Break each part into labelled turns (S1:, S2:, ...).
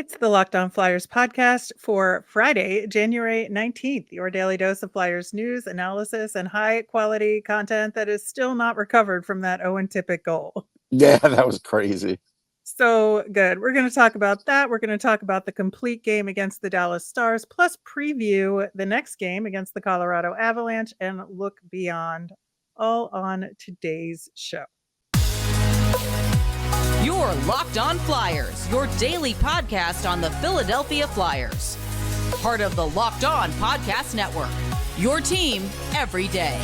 S1: It's the Locked On Flyers podcast for Friday, January 19th, your daily dose of Flyers news, analysis, and high quality content that is still not recovered from that Owen Tippett goal.
S2: Yeah, that was crazy.
S1: So good. We're going to talk about that. We're going to talk about the complete game against the Dallas Stars, plus preview the next game against the Colorado Avalanche and look beyond, all on today's show.
S3: You're Locked On Flyers, your daily podcast on the Philadelphia Flyers. Part of the Locked On Podcast Network, your team every day.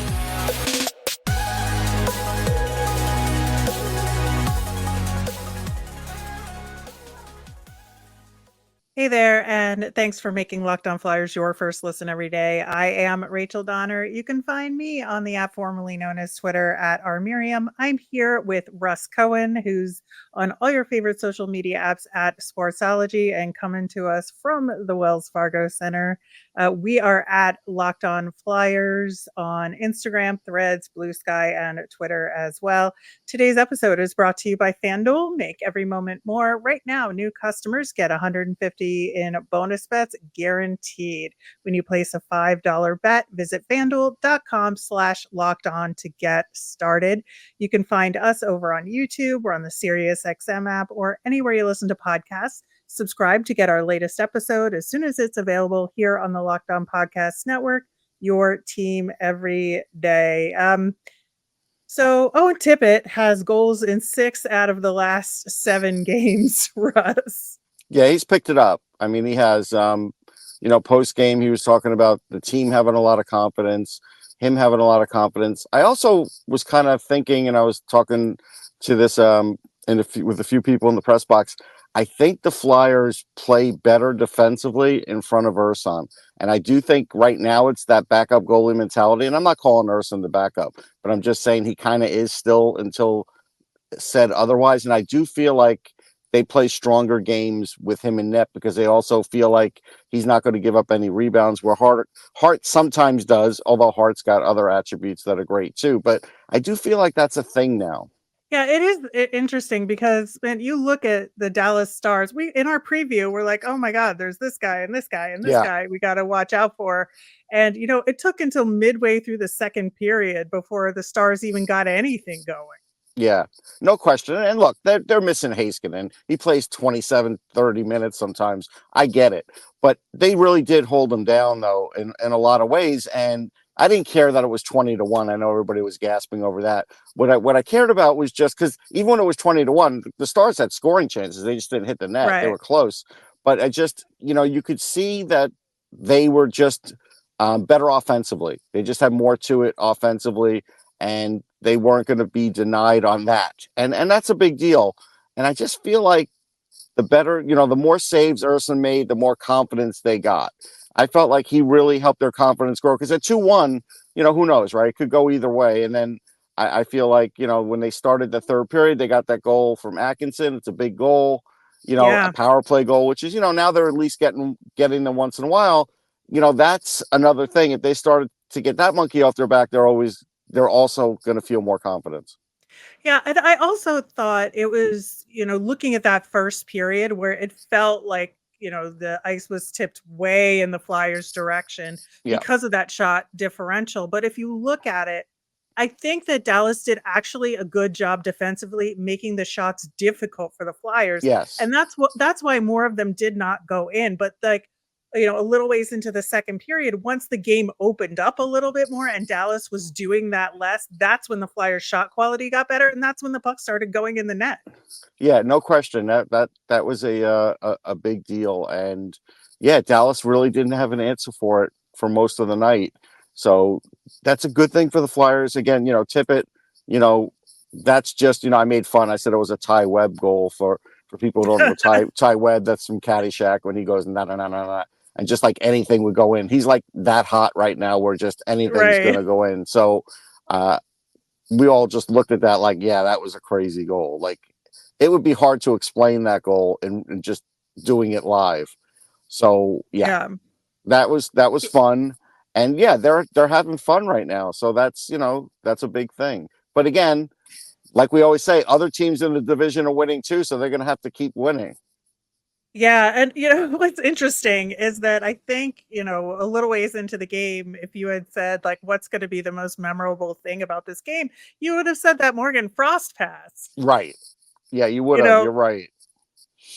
S1: Hey there, and thanks for making Locked On Flyers your first listen every day. I am Rachel Donner. You can find me on the app formerly known as Twitter at rmiriam. I'm here with Russ Cohen, who's on all your favorite social media apps at Sportsology and coming to us from the Wells Fargo Center. We are at Locked On Flyers on Instagram, Threads, Blue Sky, and Twitter as well. Today's episode is brought to you by FanDuel. Make every moment more. Right now, new customers get $150 in bonus bets guaranteed. When you place a $5 bet, visit FanDuel.com/locked-on to get started. You can find us over on YouTube. We're on the SiriusXM app or anywhere you listen to podcasts. Subscribe to get our latest episode as soon as it's available here on the Locked On Podcast Network, your team every day. So Owen Tippett has goals in 6 out of the last 7 games, Russ.
S2: Yeah, he's picked it up. I mean, he has, post game, he was talking about the team having a lot of confidence, him having a lot of confidence. I also was kind of thinking, and I was talking to this with a few people in the press box. I think the Flyers play better defensively in front of Urson. And I do think right now it's that backup goalie mentality. And I'm not calling Urson the backup, but I'm just saying he kind of is still until said otherwise. And I do feel like they play stronger games with him in net because they also feel like he's not going to give up any rebounds, where Hart sometimes does, although Hart's got other attributes that are great too. But I do feel like that's a thing now.
S1: Yeah, it is interesting because when you look at the Dallas Stars, we in our preview, we're like, oh my God, there's this guy and this guy and this guy we got to watch out for. And, it took until midway through the second period before the Stars even got anything going.
S2: Yeah, no question. And look, they're missing Heiskanen. He plays 27, 30 minutes sometimes. I get it. But they really did hold him down, though, in a lot of ways. And I didn't care that it was 20-1. I know everybody was gasping over that. What I cared about was just because even when it was 20-1, the Stars had scoring chances. They just didn't hit the net. Right. They were close. But I just, you could see that they were just better offensively. They just had more to it offensively. And they weren't going to be denied on that. And that's a big deal. And I just feel like the better, the more saves Urson made, the more confidence they got. I felt like he really helped their confidence grow because at 2-1, who knows, right? It could go either way. And then I feel like, when they started the third period, they got that goal from Atkinson. It's a big goal, a power play goal, which is, now they're at least getting them once in a while. That's another thing. If they started to get that monkey off their back, they're also going to feel more confidence.
S1: Yeah, and I also thought it was, looking at that first period where it felt like, the ice was tipped way in the Flyers' direction because of that shot differential. But if you look at it, I think that Dallas did actually a good job defensively making the shots difficult for the Flyers.
S2: Yes.
S1: And that's why more of them did not go in. But a little ways into the second period, once the game opened up a little bit more and Dallas was doing that less, that's when the Flyers shot quality got better. And that's when the puck started going in the net.
S2: Yeah, no question. That was a big deal. And yeah, Dallas really didn't have an answer for it for most of the night. So that's a good thing for the Flyers. Again, Tippett, that's just, I made fun. I said it was a Ty Webb goal for people who don't know Ty Webb. That's from Caddyshack when he goes, nah. And just like anything would go in. He's like that hot right now where just anything's going to go in. So we all just looked at that like, yeah, that was a crazy goal. Like it would be hard to explain that goal and just doing it live. So yeah. That was fun. And yeah, they're having fun right now. So that's a big thing. But again, like we always say, other teams in the division are winning too. So they're going to have to keep winning.
S1: Yeah, and what's interesting is that I think, a little ways into the game, if you had said like what's going to be the most memorable thing about this game, you would have said that Morgan Frost pass.
S2: Right. Yeah, you would
S1: You
S2: have. You're
S1: know,
S2: right.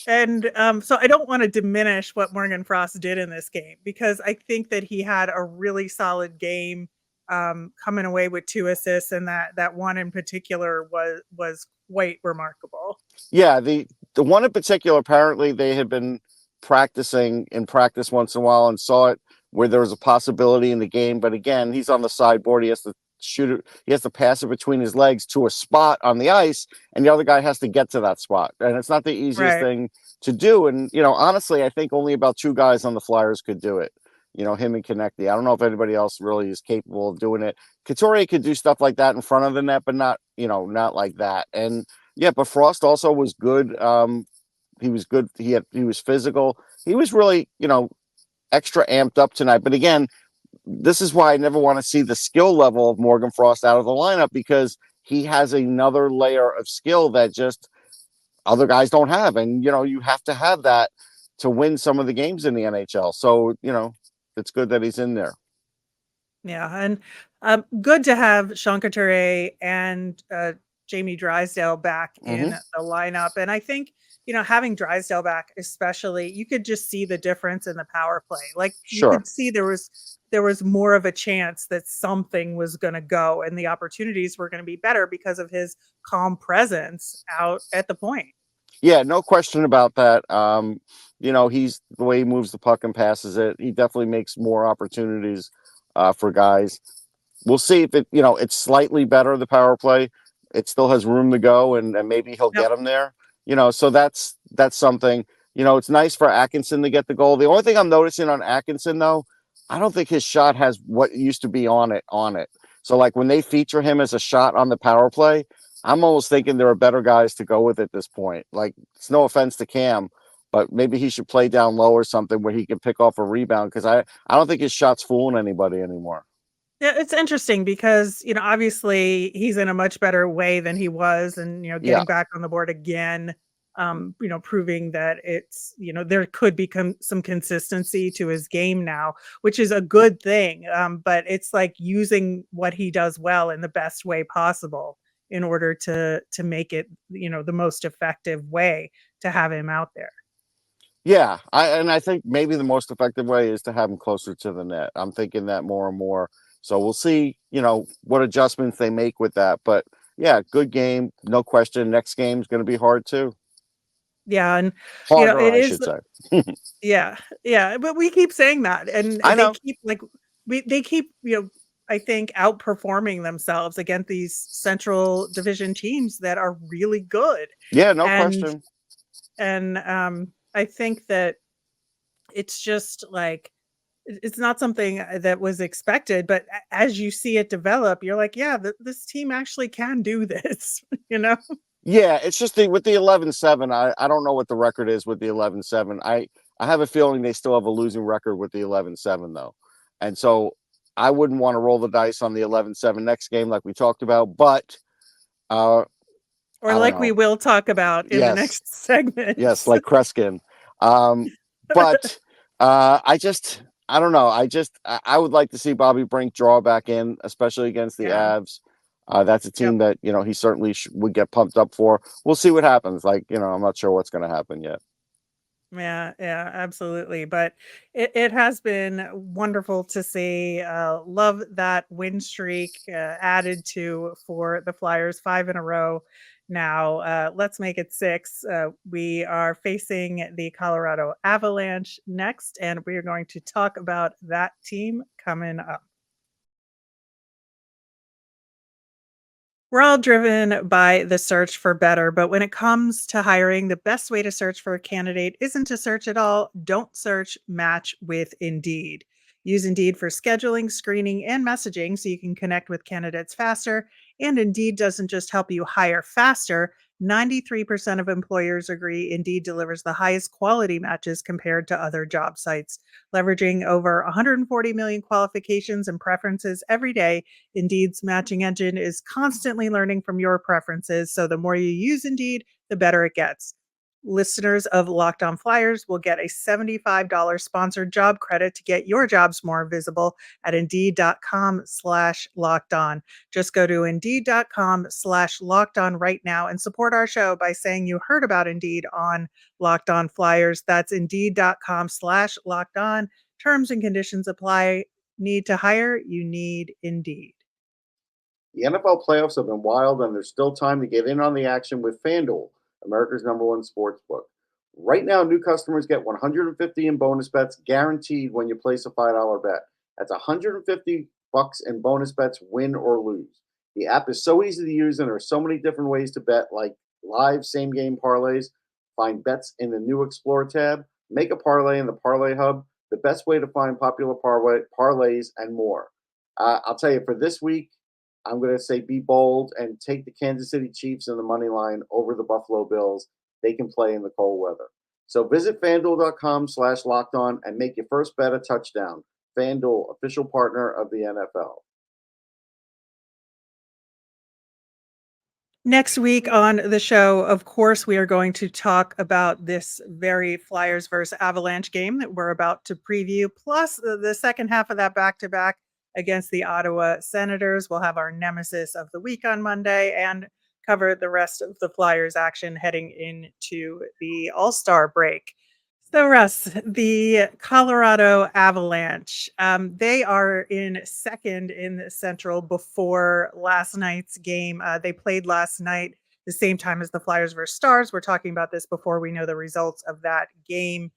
S1: and so I don't want to diminish what Morgan Frost did in this game because I think that he had a really solid game, coming away with 2 assists, and that one in particular was quite remarkable.
S2: Yeah, the one in particular, apparently they had been practicing in practice once in a while and saw it where there was a possibility in the game. But again, he's on the sideboard. He has to shoot it. He has to pass it between his legs to a spot on the ice, and the other guy has to get to that spot. And it's not the easiest
S1: Right.
S2: thing to do. And honestly, I think only about two guys on the Flyers could do it. Him and Konechny. I don't know if anybody else really is capable of doing it. Couturier could do stuff like that in front of the net, but not like that. And yeah, but Frost also was good. He was good. He was physical. He was really, extra amped up tonight. But again, this is why I never want to see the skill level of Morgan Frost out of the lineup, because he has another layer of skill that just other guys don't have. And you have to have that to win some of the games in the NHL. So, it's good that he's in there.
S1: Yeah, and good to have Sean Couturier and Jamie Drysdale back in
S2: Mm-hmm.
S1: the lineup. And I think, having Drysdale back, especially, you could just see the difference in the power play. Like you
S2: Sure.
S1: could see there was more of a chance that something was going to go and the opportunities were going to be better because of his calm presence out at the point.
S2: Yeah, no question about that. He's the way he moves the puck and passes it. He definitely makes more opportunities for guys. We'll see if it's slightly better, the power play. It still has room to go, and maybe he'll
S1: Yep.
S2: get him there. So that's something. It's nice for Atkinson to get the goal. The only thing I'm noticing on Atkinson, though, I don't think his shot has what used to be on it. So like when they feature him as a shot on the power play, I'm almost thinking there are better guys to go with at this point. Like, it's no offense to Cam, but maybe he should play down low or something where he can pick off a rebound, because I don't think his shot's fooling anybody anymore.
S1: Yeah, it's interesting because, obviously he's in a much better way than he was and,
S2: Yeah.
S1: getting back on the board again, proving that there could be some consistency to his game now, which is a good thing. But it's like using what he does well in the best way possible in order to make it, the most effective way to have him out there.
S2: Yeah. I think maybe the most effective way is to have him closer to the net. I'm thinking that more and more. So we'll see, what adjustments they make with that. But yeah, good game, no question. Next game is going to be hard too.
S1: Yeah, and
S2: Harder,
S1: it
S2: I
S1: is.
S2: should say.
S1: Yeah, yeah, but we keep saying that, and
S2: I
S1: they
S2: know.
S1: keep they keep I think outperforming themselves against these Central Division teams that are really good,
S2: Yeah, no
S1: and
S2: question.
S1: I think that it's just like it's not something that was expected, but as you see it develop, you're like, yeah, this team actually can do this, you know.
S2: Yeah, it's just with the 11-7. I don't know what the record is with the 11-7. I have a feeling they still have a losing record with the 11-7 though. And so I wouldn't want to roll the dice on the 11-7 next game like we talked about, but uh
S1: Or
S2: I don't
S1: like we
S2: know.
S1: will talk about in the
S2: Yes.
S1: next segment.
S2: Yes, like Kreskin. But I don't know. I would like to see Bobby Brink draw back in, especially against the
S1: Yeah.
S2: Avs. That's a
S1: Yep.
S2: team that he certainly would get pumped up for. We'll see what happens. Like, I'm not sure what's going to happen yet.
S1: Yeah, yeah, absolutely. But it has been wonderful to see. Love that win streak added to for the Flyers, 5 in a row. Now, let's make it 6. We are facing the Colorado Avalanche next, and we are going to talk about that team coming up. We're all driven by the search for better, but when it comes to hiring, the best way to search for a candidate isn't to search at all. Don't search, match with Indeed. Use Indeed for scheduling, screening, and messaging so you can connect with candidates faster. And Indeed doesn't just help you hire faster. 93% of employers agree Indeed delivers the highest quality matches compared to other job sites. Leveraging over 140 million qualifications and preferences every day, Indeed's matching engine is constantly learning from your preferences, so the more you use Indeed, the better it gets. Listeners of Locked On Flyers will get a $75 sponsored job credit to get your jobs more visible at Indeed.com/locked on. Just go to Indeed.com/locked on right now and support our show by saying you heard about Indeed on Locked On Flyers. That's Indeed.com/locked on. Terms and conditions apply. Need to hire? You need Indeed.
S2: The NFL playoffs have been wild, and there's still time to get in on the action with FanDuel, America's #1 sports book. Right now, new customers get $150 in bonus bets guaranteed when you place a $5 bet. That's $150 in bonus bets, win or lose. The app is so easy to use, and there are so many different ways to bet, like live same-game parlays. Find bets in the new Explore tab. Make a parlay in the Parlay Hub, the best way to find popular parlays, and more. I'll tell you, for this week, I'm going to say be bold and take the Kansas City Chiefs in the money line over the Buffalo Bills. They can play in the cold weather. So visit FanDuel.com/locked on and make your first bet a touchdown. FanDuel, official partner of the NFL.
S1: Next week on the show, of course, we are going to talk about this very Flyers versus Avalanche game that we're about to preview, plus the second half of that back-to-back against the Ottawa Senators. We'll have our nemesis of the week on Monday and cover the rest of the Flyers action heading into the All Star break. So, Russ, the Colorado Avalanche, they are in second in the Central before last night's game. They played last night the same time as the Flyers versus Stars. We're talking about this before we know the results of that game.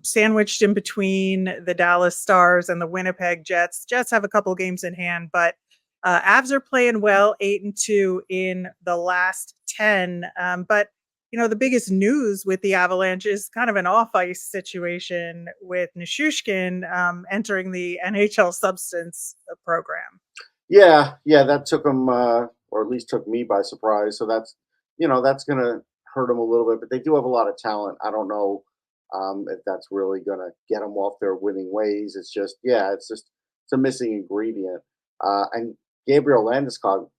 S1: Sandwiched in between the Dallas Stars and the Winnipeg Jets. Jets have a couple games in hand, but Avs are playing well, 8-2 in the last 10. But the biggest news with the Avalanche is kind of an off-ice situation with Nichushkin entering the NHL substance program.
S2: Yeah, that took him, or at least took me by surprise. So that's going to hurt him a little bit. But they do have a lot of talent. I don't know if that's really going to get them off their winning ways. It's just a missing ingredient. And Gabriel Landeskog,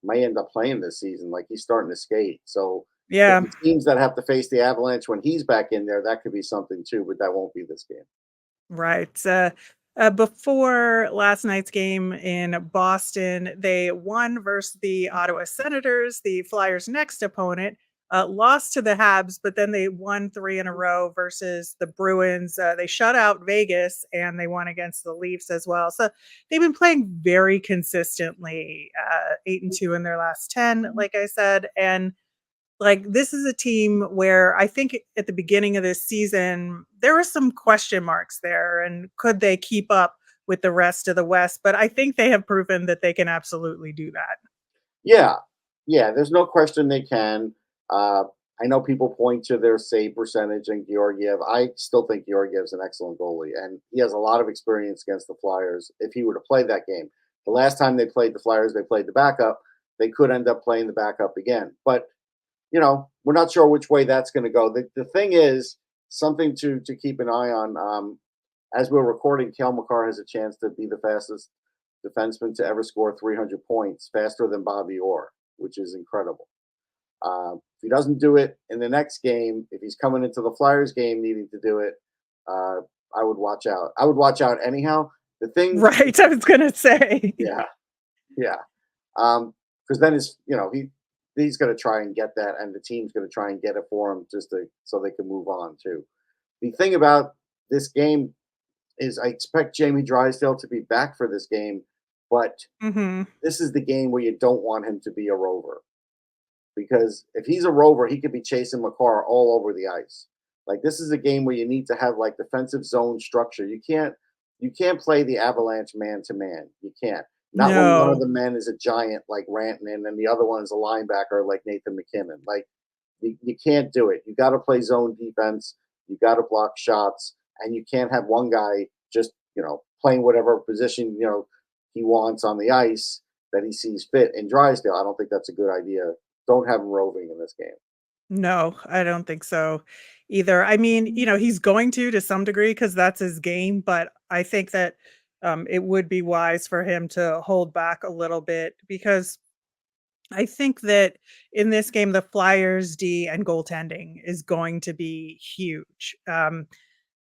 S2: may end up playing this season. Like, he's starting to skate. So
S1: yeah,
S2: the teams that have to face the Avalanche when he's back in there, that could be something too, but that won't be this game.
S1: Right. Before last night's game in Boston, they won versus the Ottawa Senators, the Flyers' next opponent. Lost to the Habs, but then they won 3 in a row versus the Bruins. They shut out Vegas, and they won against the Leafs as well. So they've been playing very consistently, 8-2 in their last 10, like I said. And this is a team where I think at the beginning of this season, there were some question marks there. And could they keep up with the rest of the West? But I think they have proven that they can absolutely do that.
S2: Yeah, there's no question they can. I know people point to their save percentage and Georgiev. I still think Georgiev's an excellent goalie, and he has a lot of experience against the Flyers. If he were to play that game, the last time they played the Flyers, they played the backup. They could end up playing the backup again. But, we're not sure which way that's going to go. The thing is, something to keep an eye on. As we're recording, Cale Makar has a chance to be the fastest defenseman to ever score 300 points, faster than Bobby Orr, which is incredible. If he doesn't do it in the next game, if he's coming into the Flyers game needing to do it, I would watch out. I would watch out anyhow. The thing,
S1: right? I was gonna say,
S2: yeah. Because then he's going to try and get that, and the team's going to try and get it for him so they can move on too. The thing about this game is I expect Jamie Drysdale to be back for this game, but this is the game where you don't want him to be a rover. Because if he's a rover, he could be chasing Makar all over the ice. Like, this is a game where you need to have defensive zone structure. You can't play the Avalanche man to man. You can't. Not when one of the men is a giant like Rantanen and the other one is a linebacker like Nathan MacKinnon. Like, you can't do it. You got to play zone defense. You got to block shots, and you can't have one guy just playing whatever position he wants on the ice that he sees fit. In Drysdale, I don't think that's a good idea. Don't have him roving in this game.
S1: No, I don't think so either. I mean, he's going to some degree because that's his game, but I think that it would be wise for him to hold back a little bit because I think that in this game, the Flyers D and goaltending is going to be huge.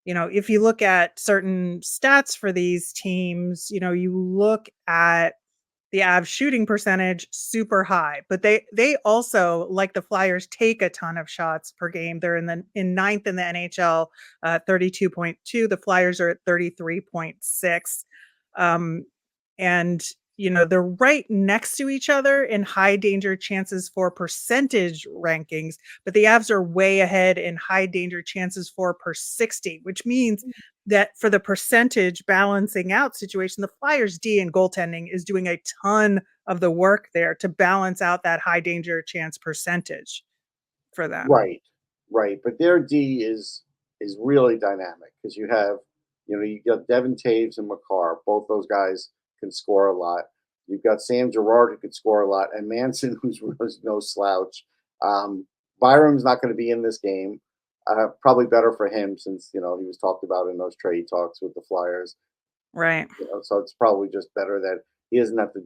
S1: If you look at certain stats for these teams, you look at the Avs shooting percentage super high, but they also, like the Flyers, take a ton of shots per game. They're in ninth in the NHL, 32.2. The Flyers are at 33.6. Um, and they're right next to each other in high danger chances for percentage rankings, but the Avs are way ahead in high danger chances for per 60, which means that for the percentage balancing out situation, the Flyers D and goaltending is doing a ton of the work there to balance out that high danger chance percentage for them.
S2: Right, right. But their D is really dynamic because you got Devin Taves and McCarr. Both those guys can score a lot. You've got Sam Girard who could score a lot, and Manson who's really no slouch. Um, Byram's not going to be in this game. Probably better for him since he was talked about in those trade talks with the Flyers.
S1: Right.
S2: So it's probably just better that he doesn't have to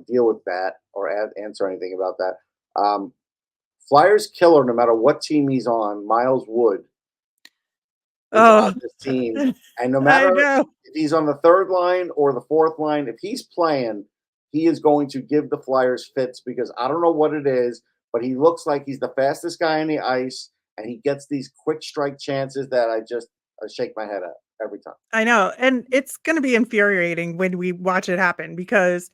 S2: deal with that or answer anything about that. Flyers killer, no matter what team he's on. Miles Wood is
S1: Oh,
S2: on this team, and no
S1: I
S2: matter
S1: know.
S2: if he's on the third line or the fourth line, if he's playing, he is going to give the Flyers fits because I don't know what it is, but he looks like he's the fastest guy on the ice, and he gets these quick strike chances that I shake my head at every time.
S1: I know, and it's gonna be infuriating when we watch it happen because,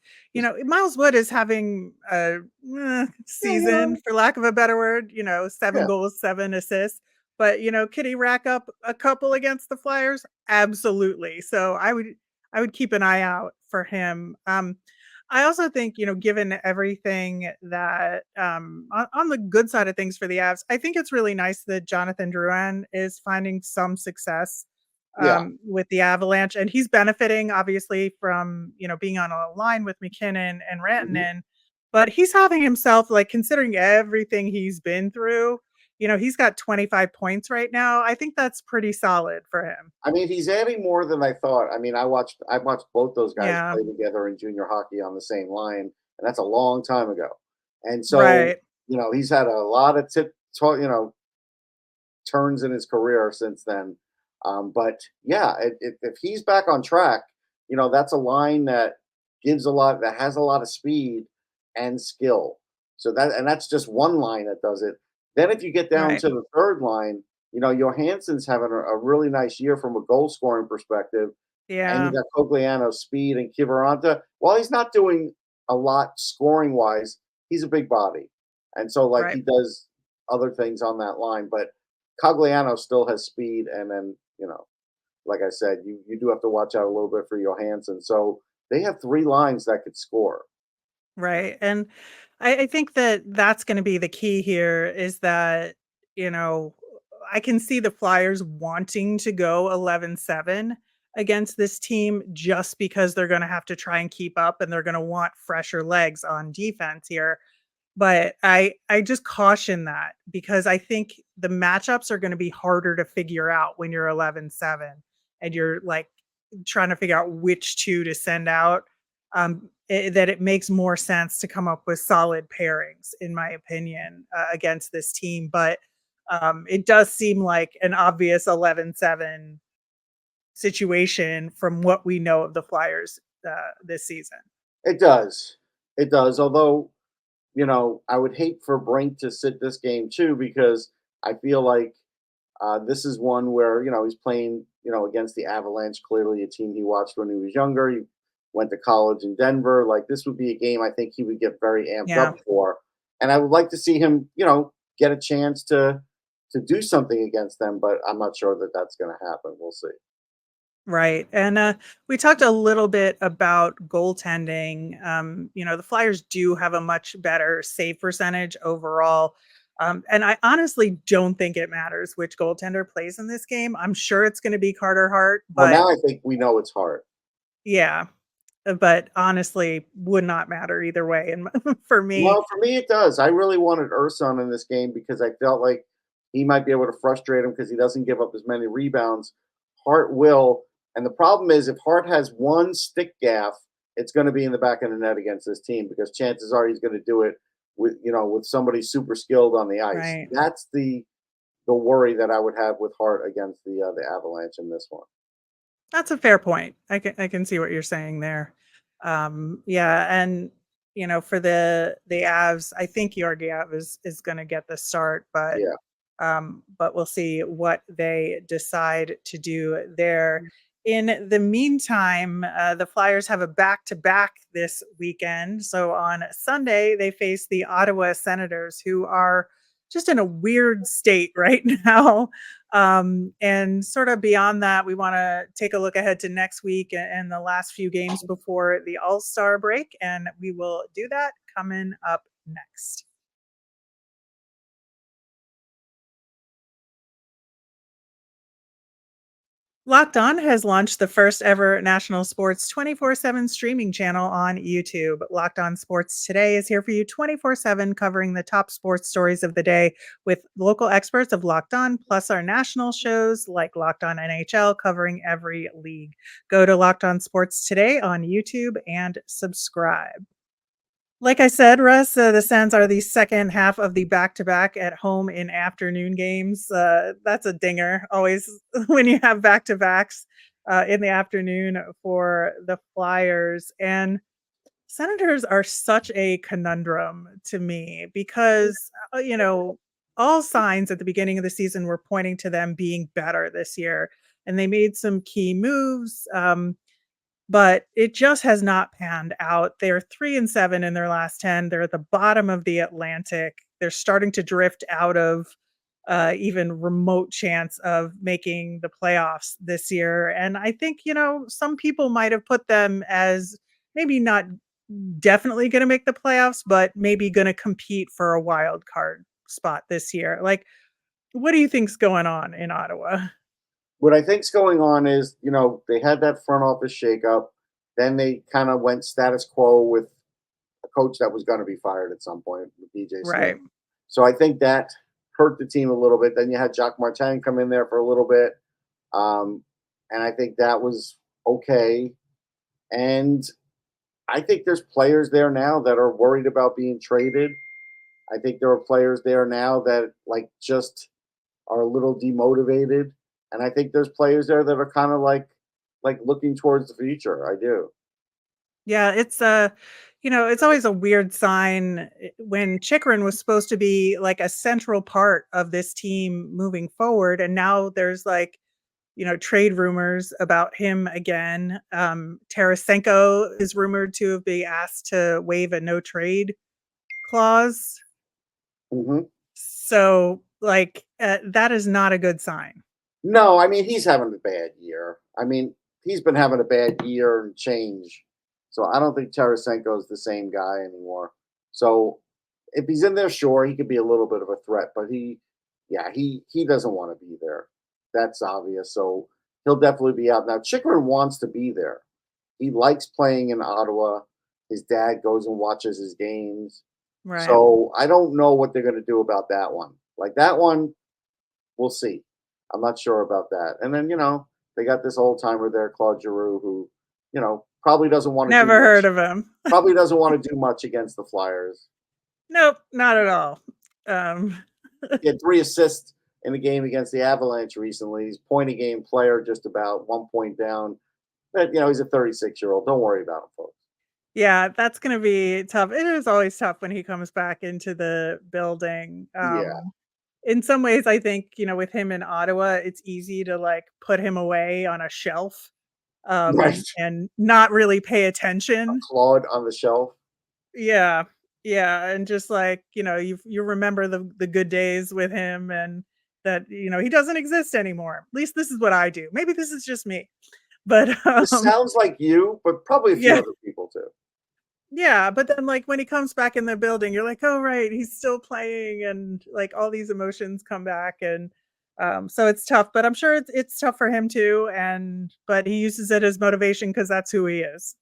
S1: Miles Wood is having a
S2: Yeah,
S1: season, for lack of a better word, 7
S2: yeah.
S1: goals, 7 assists, but, could he rack up a couple against the Flyers? Absolutely. So I would keep an eye out for him. I also think, given everything that, on the good side of things for the Avs, I think it's really nice that Jonathan Drouin is finding some success
S2: Yeah.
S1: with the Avalanche, and he's benefiting obviously from being on a line with McKinnon and
S2: Mhm.
S1: Rantanen, but he's having himself, like, considering everything he's been through, he's got 25 points right now. I think that's pretty solid for him.
S2: I mean, he's adding more than I thought. I mean, I watched both those guys
S1: Yeah,
S2: play together in junior hockey on the same line, and that's a long time ago. And so,
S1: right.
S2: he's had a lot of turns in his career since then. But yeah, if he's back on track, that's a line that that has a lot of speed and skill. That's just one line that does it. Then if you get down
S1: Right.
S2: to the third line, Johansson's having a really nice year from a goal scoring perspective, and you
S1: Yeah.
S2: got Cogliano's speed and Kivaranta. While he's not doing a lot scoring wise, he's a big body, and so like
S1: Right.
S2: he does other things on that line, but Cogliano still has speed, and then like I said, you do have to watch out a little bit for Johansson. So they have three lines that could score.
S1: Right. And I think that that's going to be the key here is that, you know, I can see the Flyers wanting to go 11-7 against this team just because they're going to have to try and keep up and they're going to want fresher legs on defense here. But I just caution that because I think the matchups are going to be harder to figure out when you're 11-7 and you're like trying to figure out which two to send out. That it makes more sense to come up with solid pairings, in my opinion, against this team. But it does seem like an obvious 11-7 situation from what we know of the Flyers this season.
S2: It does. It does. Although, I would hate for Brink to sit this game too because I feel like this is one where, he's playing, against the Avalanche, clearly a team he watched when he was younger. He went to college in Denver. Like, this would be a game I think he would get very amped
S1: Yeah.
S2: up for. And I would like to see him, get a chance to do something against them, but I'm not sure that that's going to happen. We'll see.
S1: Right. And we talked a little bit about goaltending. The Flyers do have a much better save percentage overall. And I honestly don't think it matters which goaltender plays in this game. I'm sure it's going to be Carter Hart,
S2: Well,
S1: but
S2: now I think we know it's hard.
S1: yeah, but honestly, would not matter either way. And for me,
S2: Well, for me, it does. I really wanted Urson in this game because I felt like he might be able to frustrate him because he doesn't give up as many rebounds. Hart will. And the problem is, if Hart has one stick gaff, it's going to be in the back of the net against this team because chances are he's going to do it with somebody super skilled on the ice.
S1: Right.
S2: That's the worry that I would have with Hart against the Avalanche in this one.
S1: That's a fair point. I can see what you're saying there. Yeah, and for the Avs, I think Georgiev is going to get the start,
S2: Yeah.
S1: but we'll see what they decide to do there. In the meantime, the Flyers have a back-to-back this weekend. So on Sunday, they face the Ottawa Senators, who are just in a weird state right now. And sort of beyond that, we want to take a look ahead to next week and the last few games before the All Star break. And we will do that coming up next. Locked On has launched the first ever national sports 24/7 streaming channel on YouTube. Locked On Sports Today is here for you 24/7, covering the top sports stories of the day with local experts of Locked On, plus our national shows like Locked On NHL, covering every league. Go to Locked On Sports Today on YouTube and subscribe. Like I said, Russ, the Sens are the second half of the back-to-back at home in afternoon games. That's a dinger always when you have back-to-backs in the afternoon for the Flyers. And Senators are such a conundrum to me because, all signs at the beginning of the season were pointing to them being better this year. And they made some key moves. But it just has not panned out. They're 3-7 in their last 10. They're at the bottom of the Atlantic. They're starting to drift out of even remote chance of making the playoffs this year. And I think, some people might have put them as maybe not definitely going to make the playoffs, but maybe going to compete for a wild card spot this year. Like, what do you think's going on in Ottawa?
S2: What I think's going on is, they had that front office shakeup. Then they kind of went status quo with a coach that was going to be fired at some point with DJ
S1: Right.
S2: Smith. So I think that hurt the team a little bit. Then you had Jacques Martin come in there for a little bit. And I think that was okay. And I think there's players there now that are worried about being traded. I think there are players there now that just are a little demotivated. And I think there's players there that are kind of like looking towards the future. I do.
S1: Yeah, it's always a weird sign when Chikrin was supposed to be like a central part of this team moving forward, and now there's trade rumors about him again. Tarasenko is rumored to be asked to waive a no trade clause.
S2: Mm-hmm.
S1: So, that is not a good sign.
S2: No, I mean, he's having a bad year. I mean, he's been having a bad year and change. So I don't think Tarasenko is the same guy anymore. So if he's in there, sure, he could be a little bit of a threat, but he doesn't want to be there. That's obvious. So he'll definitely be out. Now, Chikrin wants to be there. He likes playing in Ottawa. His dad goes and watches his games.
S1: Right.
S2: So I don't know what they're going to do about that one. That one, we'll see. I'm not sure about that. And then, they got this old timer there, Claude Giroux, who, probably doesn't want to
S1: Never heard of him.
S2: Probably doesn't want to do much against the Flyers.
S1: Nope, not at all.
S2: He had 3 assists in the game against the Avalanche recently. He's point a game player, just about 1 point down. But, he's a 36-year-old. Don't worry about him, folks.
S1: Yeah, that's going to be tough. It is always tough when he comes back into the building.
S2: Yeah.
S1: In some ways, I think, with him in Ottawa, it's easy to put him away on a shelf
S2: Right.
S1: and not really pay attention.
S2: Claude on the shelf.
S1: Yeah. Yeah. And just you remember the good days with him and that, he doesn't exist anymore. At least this is what I do. Maybe this is just me. But
S2: This sounds like you, but probably a few other people too.
S1: Yeah, but then when he comes back in the building, you're like, oh right, he's still playing, and all these emotions come back, and so it's tough. But I'm sure it's tough for him too, but he uses it as motivation because that's who he is.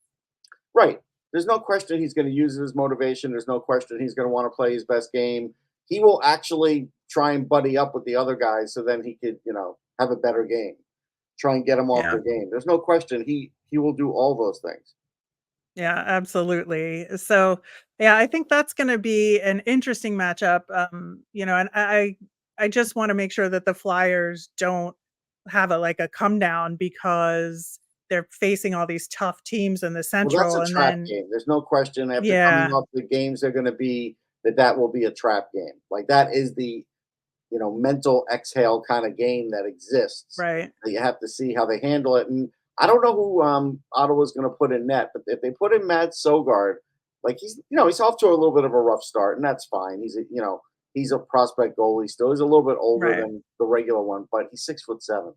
S2: Right. There's no question he's going to use it as motivation. There's no question he's going to want to play his best game. He will actually try and buddy up with the other guys so then he could, have a better game. Try and get them off their game. There's no question he will do all those things.
S1: Yeah, absolutely. So, yeah, I think that's going to be an interesting matchup. And I just want to make sure that the Flyers don't have a come down because they're facing all these tough teams in the
S2: Well, that's
S1: Central,
S2: a
S1: and
S2: trap
S1: then
S2: game. There's no question after coming
S1: yeah,
S2: off the games they're going to be that will be a trap game. Like that is the mental exhale kind of game that exists.
S1: right,
S2: That you have to see how they handle it. And I don't know who Ottawa's going to put in net, but if they put in Matt Sogard, like he's off to a little bit of a rough start, and that's fine. He's a prospect goalie still. He's a little bit older
S1: right.
S2: than the regular one, but he's 6'7",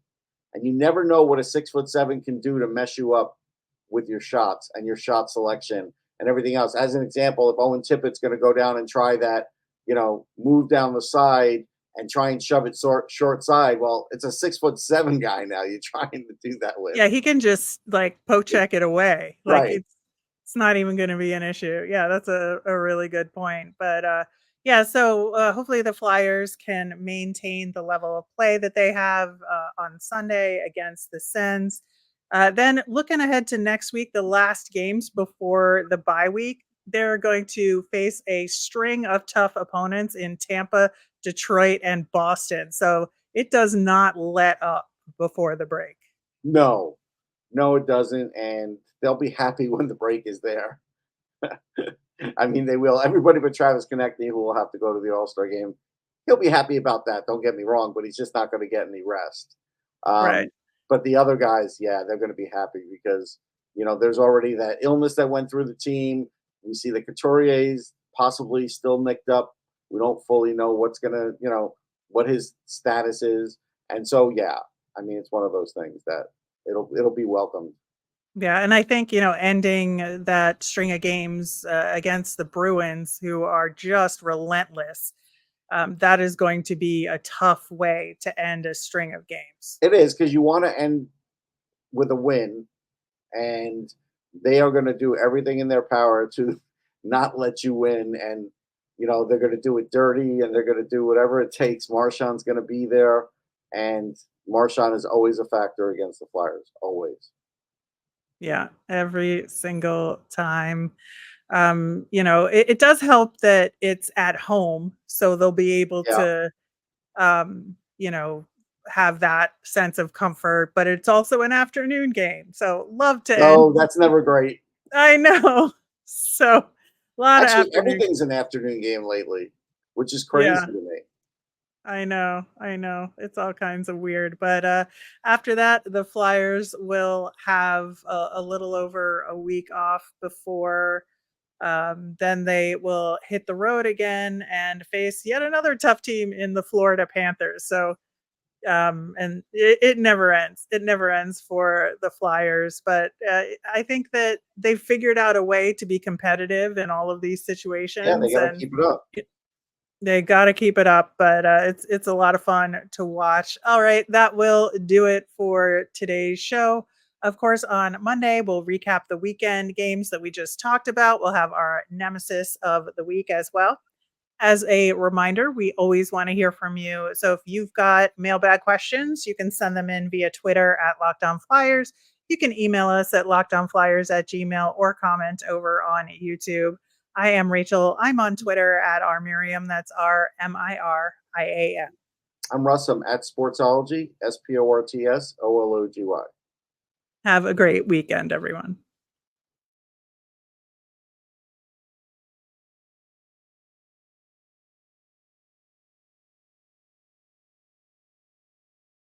S2: and you never know what a 6'7" can do to mess you up with your shots and your shot selection and everything else. As an example, if Owen Tippett's going to go down and try that, move down the side and try and shove it short side. Well, it's a 6'7" guy now. You're trying to do that with.
S1: Yeah, he can just poke check it away.
S2: Right.
S1: It's not even going to be an issue. Yeah, that's a really good point. But yeah, so hopefully the Flyers can maintain the level of play that they have on Sunday against the Sens. Then looking ahead to next week, the last games before the bye week, they're going to face a string of tough opponents in Tampa, Detroit, and Boston. So it does not let up before the break.
S2: No, no, it doesn't. And they'll be happy when the break is there. I mean, they will. Everybody but Travis Konechny, who will have to go to the All Star game, he'll be happy about that. Don't get me wrong, but he's just not going to get any rest.
S1: Right.
S2: But the other guys, yeah, they're going to be happy because there's already that illness that went through the team. We see the Couturier's possibly still nicked up. We don't fully know what's gonna, what his status is, and so yeah, I mean, it's one of those things that it'll be welcomed.
S1: Yeah, and I think, ending that string of games against the Bruins, who are just relentless, that is going to be a tough way to end a string of games.
S2: It is because you want to end with a win, and they are going to do everything in their power to not let you win. And they're going to do it dirty, and they're going to do whatever it takes. Marchand's going to be there, and Marchand is always a factor against the Flyers, always.
S1: Yeah, every single time. It does help that it's at home, so they'll be able
S2: Yeah.
S1: to, um, you know, have that sense of comfort, but it's also an afternoon game. So love to end.
S2: No, that's never great.
S1: I know. So a lot of
S2: Actually,
S1: afternoon.
S2: everything's an afternoon game lately, which is crazy
S1: Yeah,
S2: to me.
S1: I know. I know. It's all kinds of weird. But after that, the Flyers will have a little over a week off before then they will hit the road again and face yet another tough team in the Florida Panthers. So and it never ends. It never ends for the Flyers. But I think that they've figured out a way to be competitive in all of these
S2: Yeah, they
S1: situations,
S2: got to
S1: and
S2: keep it up.
S1: they got to keep it up. But it's a lot of fun to watch. All right, that will do it for today's show. Of course, on Monday, we'll recap the weekend games that we just talked about. We'll have our nemesis of the week as well. As a reminder, we always want to hear from you. So if you've got mailbag questions, you can send them in via Twitter at Lockdown Flyers. You can email us at lockdownflyers@gmail or comment over on YouTube. I am Rachel. I'm on Twitter at rmiriam. That's RMIRIAM.
S2: I'm Russ. I'm at Sportsology, SPORTSOLOGY.
S1: Have a great weekend, everyone.